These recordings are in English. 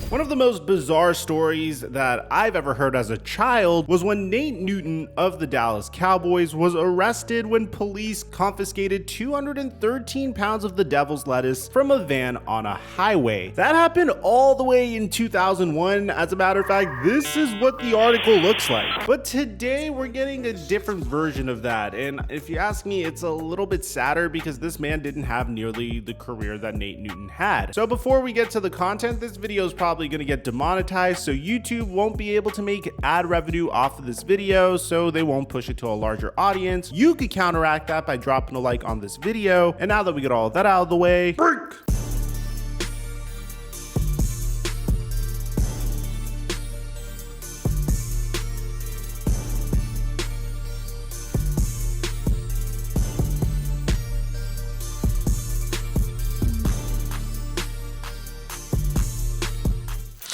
One of the most bizarre stories that I've ever heard as a child was when Nate Newton of the Dallas Cowboys was arrested when police confiscated 213 pounds of the devil's lettuce from a van on a highway. That happened all the way in 2001. As a matter of fact, this is what the article looks like. But today we're getting a different version of that. And if you ask me, it's a little bit sadder because this man didn't have nearly the career that Nate Newton had. So before we get to the content, this video is probably going to get demonetized, so YouTube won't be able to make ad revenue off of this video, so they won't push it to a larger audience. You could counteract that by dropping a like on this video. And now that we get all of that out of the way, break!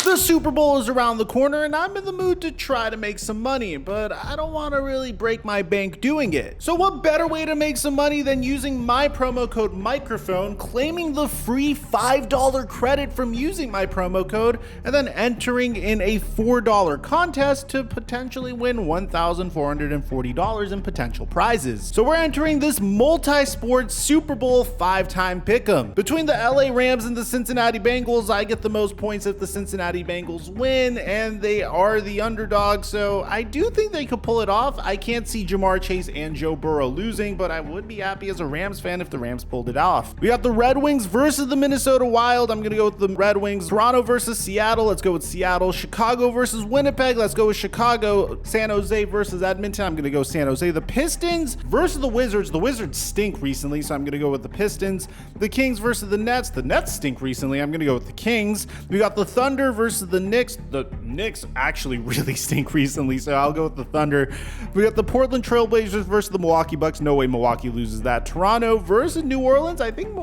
The Super Bowl is around the corner and I'm in the mood to try to make some money, but I don't want to really break my bank doing it. So what better way to make some money than using my promo code Mikerophone, claiming the free $5 credit from using my promo code, and then entering in a $4 contest to potentially win $1,440 in potential prizes. So we're entering this multi-sport Super Bowl 5-time pick'em. Between the LA Rams and the Cincinnati Bengals, I get the most points if the Cincinnati Bengals win, and they are the underdog, so I do think they could pull it off. I can't see Jamar Chase and Joe Burrow losing, but I would be happy as a Rams fan if the Rams pulled it off. We got the Red Wings versus the Minnesota Wild. I'm gonna go with the Red Wings. Toronto versus Seattle. Let's go with Seattle. Chicago versus Winnipeg. Let's go with Chicago. San Jose versus Edmonton. I'm gonna go San Jose. The Pistons versus the Wizards. The Wizards stink recently, so I'm gonna go with the Pistons. The Kings versus the Nets. The Nets stink recently. I'm gonna go with the Kings. We got the Thunder versus the Knicks. The Knicks actually really stink recently, so I'll go with the Thunder. We got the Portland Trailblazers versus the Milwaukee Bucks. No way Milwaukee loses that. Toronto versus New Orleans. I think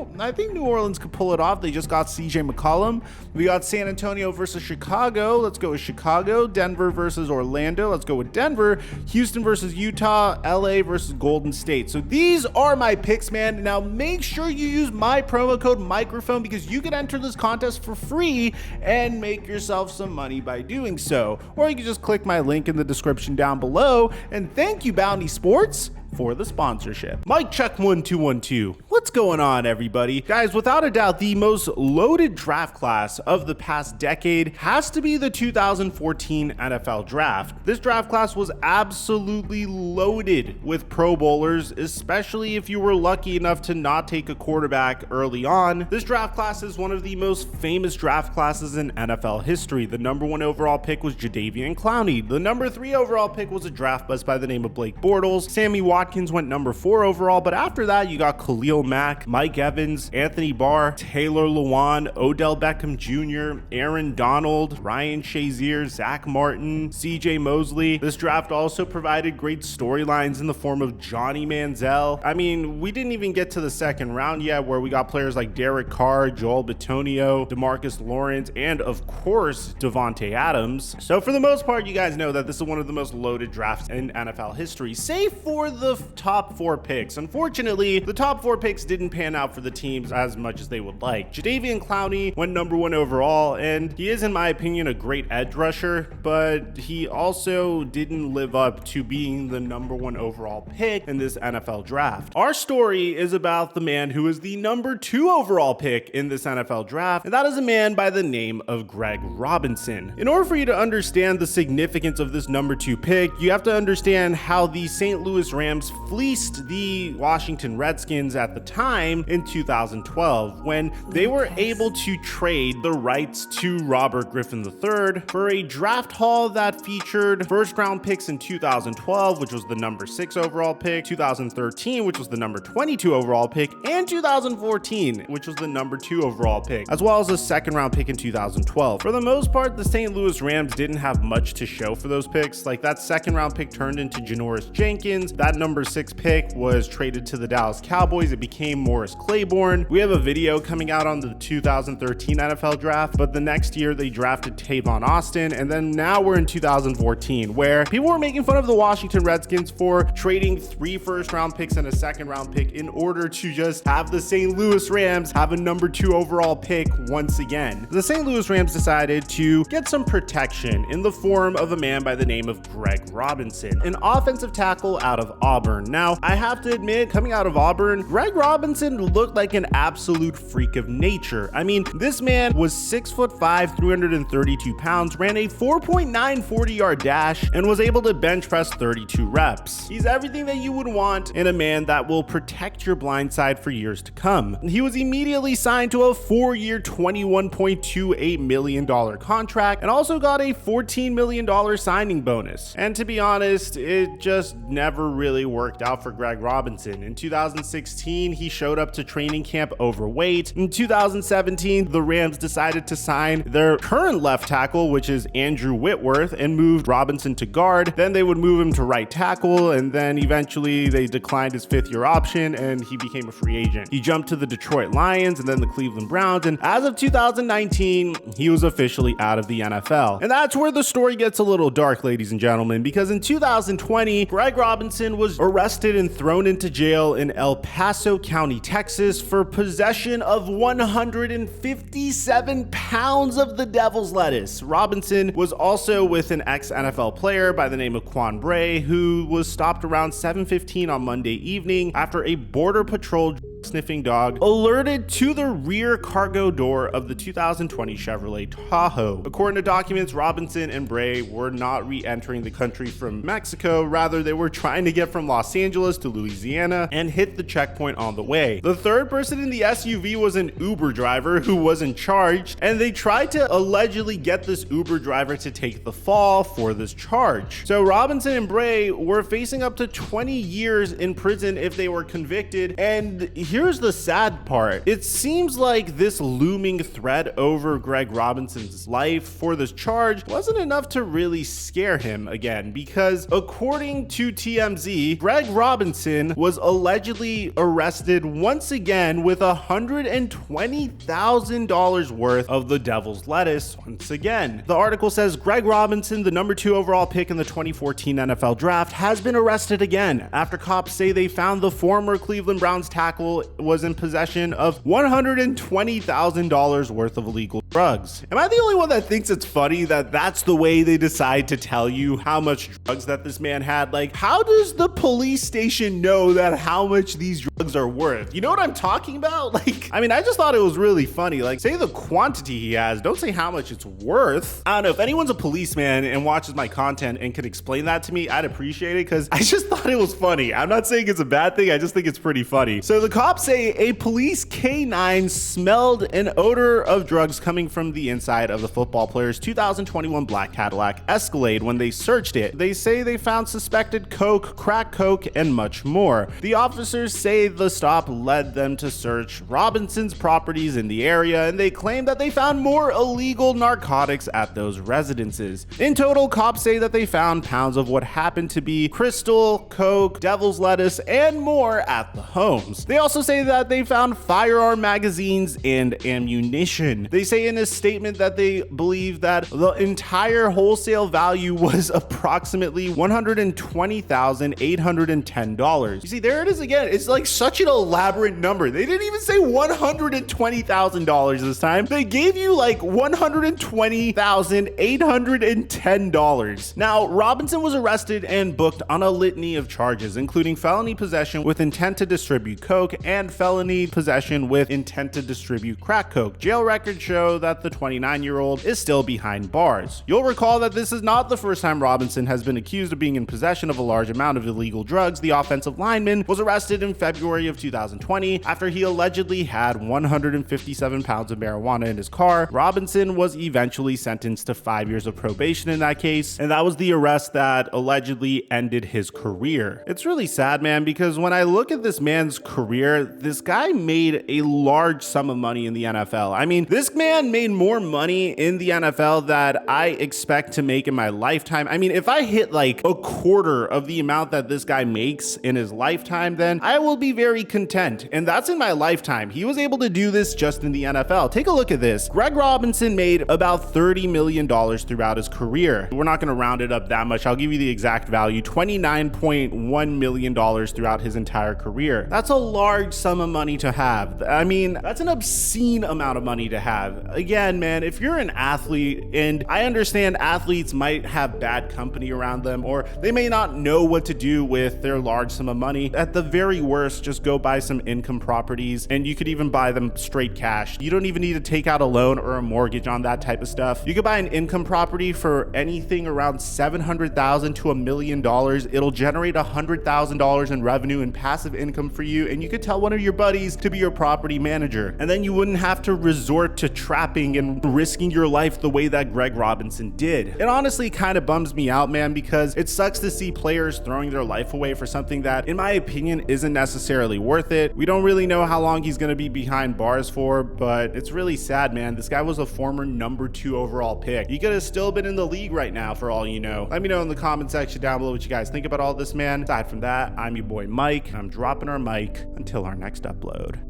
New Orleans could pull it off. They just got CJ McCollum. We got San Antonio versus Chicago. Let's go with Chicago. Denver versus Orlando. Let's go with Denver. Houston versus Utah. LA versus Golden State. So these are my picks, man. Now make sure you use my promo code Mikerophone because you can enter this contest for free and make yourself some money by doing so. Or you can just click my link in the description down below. And thank you, Bounty Sports, for the sponsorship. Mic check 1 2 1 2. What's going on, everybody? Guys, without a doubt, the most loaded draft class of the past decade has to be the 2014 NFL draft. This draft class was absolutely loaded with Pro Bowlers, especially if you were lucky enough to not take a quarterback early on. This draft class is one of the most famous draft classes in NFL history. The number 1 overall pick was Jadeveon Clowney. The number 3 overall pick was a draft bust by the name of Blake Bortles. Sammy Watkins went number 4 overall, but after that you got Khalil Mack, Mike Evans, Anthony Barr, Taylor Lewan, Odell Beckham Jr., Aaron Donald, Ryan Shazier, Zach Martin, CJ Mosley. This draft also provided great storylines in the form of Johnny Manziel. I mean, we didn't even get to the second round yet where we got players like Derek Carr, Joel Bitonio, DeMarcus Lawrence, and of course Devontae Adams. So for the most part, you guys know that this is one of the most loaded drafts in NFL history, save for the top 4 picks. Unfortunately, the top 4 picks didn't pan out for the teams as much as they would like. Jadeveon Clowney went number 1 overall, and he is, in my opinion, a great edge rusher, but he also didn't live up to being the number 1 overall pick in this NFL draft. Our story is about the man who is the number 2 overall pick in this NFL draft, and that is a man by the name of Greg Robinson. In order for you to understand the significance of this number 2 pick, you have to understand how the St. Louis Rams fleeced the Washington Redskins at the time in 2012 when they were able to trade the rights to Robert Griffin III for a draft haul that featured first round picks in 2012, which was the number 6 overall pick, 2013, which was the number 22 overall pick, and 2014, which was the number 2 overall pick, as well as a second round pick in 2012. For the most part, the St. Louis Rams didn't have much to show for those picks. Like, that second round pick turned into Janoris Jenkins, that number number 6 pick was traded to the Dallas Cowboys. It became Morris Claiborne. We have a video coming out on the 2013 NFL draft, but the next year they drafted Tavon Austin, and then now we're in 2014, where people were making fun of the Washington Redskins for trading 3 first-round picks and a second-round pick in order to just have the St. Louis Rams have a number 2 overall pick once again. The St. Louis Rams decided to get some protection in the form of a man by the name of Greg Robinson, an offensive tackle out of Auburn. Now, I have to admit, coming out of Auburn, Greg Robinson looked like an absolute freak of nature. I mean, this man was 6'5", 332 pounds, ran a 4.9 40-yard dash, and was able to bench press 32 reps. He's everything that you would want in a man that will protect your blind side for years to come. He was immediately signed to a 4-year, $21.28 million contract, and also got a $14 million signing bonus. And to be honest, it just never really worked out for Greg Robinson. In 2016, he showed up to training camp overweight. In 2017, the Rams decided to sign their current left tackle, which is Andrew Whitworth, and moved Robinson to guard. Then they would move him to right tackle, and then eventually they declined his 5th-year option and he became a free agent. He jumped to the Detroit Lions and then the Cleveland Browns, and as of 2019, he was officially out of the NFL. And that's where the story gets a little dark, ladies and gentlemen, because in 2020, Greg Robinson was arrested and thrown into jail in El Paso County, Texas, for possession of 157 pounds of the devil's lettuce. Robinson was also with an ex-NFL player by the name of Quan Bray, who was stopped around 7:15 on Monday evening after a Border Patrol sniffing dog alerted to the rear cargo door of the 2020 Chevrolet Tahoe. According to documents, Robinson and Bray were not re-entering the country from Mexico. Rather, they were trying to get from Los Angeles to Louisiana and hit the checkpoint on the way. The third person in the SUV was an Uber driver who wasn't charged, and they tried to allegedly get this Uber driver to take the fall for this charge. So Robinson and Bray were facing up to 20 years in prison if they were convicted, and here's the sad part. It seems like this looming threat over Greg Robinson's life for this charge wasn't enough to really scare him again, because according to TMZ, Greg Robinson was allegedly arrested once again with $120,000 worth of the devil's lettuce once again. The article says Greg Robinson, the number 2 overall pick in the 2014 NFL draft, has been arrested again after cops say they found the former Cleveland Browns tackle was in possession of $120,000 worth of illegal drugs. Am I the only one that thinks it's funny that that's the way they decide to tell you how much drugs that this man had? Like, how does the police station know that how much these drugs are worth? You know what I'm talking about? Like, I mean, I just thought it was really funny. Like, say the quantity he has, don't say how much it's worth. I don't know, if anyone's a policeman and watches my content and could explain that to me, I'd appreciate it, because I just thought it was funny. I'm not saying it's a bad thing, I just think it's pretty funny. So the cops say a police K9 smelled an odor of drugs coming from the inside of the football player's 2021 black Cadillac Escalade when they searched it. They say they found suspected coke, crack coke, and much more. The officers say the stop led them to search Robinson's properties in the area, and they claim that they found more illegal narcotics at those residences. In total, cops say that they found pounds of what happened to be crystal, coke, devil's lettuce, and more at the homes. They also say that they found firearm magazines and ammunition. They say in a statement that they believe that the entire wholesale value was approximately $120,810. You see, there it is again. It's like such an elaborate number. They didn't even say $120,000 this time. They gave you like $120,810. Now, Robinson was arrested and booked on a litany of charges, including felony possession with intent to distribute coke and felony possession with intent to distribute crack coke. Jail records show that the 29-year-old is still behind bars. You'll recall that this is not the first time Robinson has been accused of being in possession of a large amount of illegal drugs. The offensive lineman was arrested in February of 2020 after he allegedly had 157 pounds of marijuana in his car. Robinson was eventually sentenced to 5 years of probation in that case, and that was the arrest that allegedly ended his career. It's really sad, man, because when I look at this man's career, where this guy made a large sum of money in the NFL. I mean, this man made more money in the NFL that I expect to make in my lifetime. I mean, if I hit like a quarter of the amount that this guy makes in his lifetime, then I will be very content. And that's in my lifetime. He was able to do this just in the NFL. Take a look at this. Greg Robinson made about $30 million throughout his career. We're not going to round it up that much. I'll give you the exact value, $29.1 million throughout his entire career. That's a large sum of money to have. I mean, that's an obscene amount of money to have. Again, man, if you're an athlete, and I understand athletes might have bad company around them, or they may not know what to do with their large sum of money, at the very worst, just go buy some income properties, and you could even buy them straight cash. You don't even need to take out a loan or a mortgage on that type of stuff. You could buy an income property for anything around $700,000 to $1 million. It'll generate $100,000 in revenue and passive income for you, and you could tell one of your buddies to be your property manager. And then you wouldn't have to resort to trapping and risking your life the way that Greg Robinson did. It honestly kind of bums me out, man, because it sucks to see players throwing their life away for something that, in my opinion, isn't necessarily worth it. We don't really know how long he's going to be behind bars for, but it's really sad, man. This guy was a former #2 overall pick. He could have still been in the league right now, for all you know. Let me know in the comment section down below what you guys think about all this, man. Aside from that, I'm your boy Mike. I'm dropping our mic until our next upload.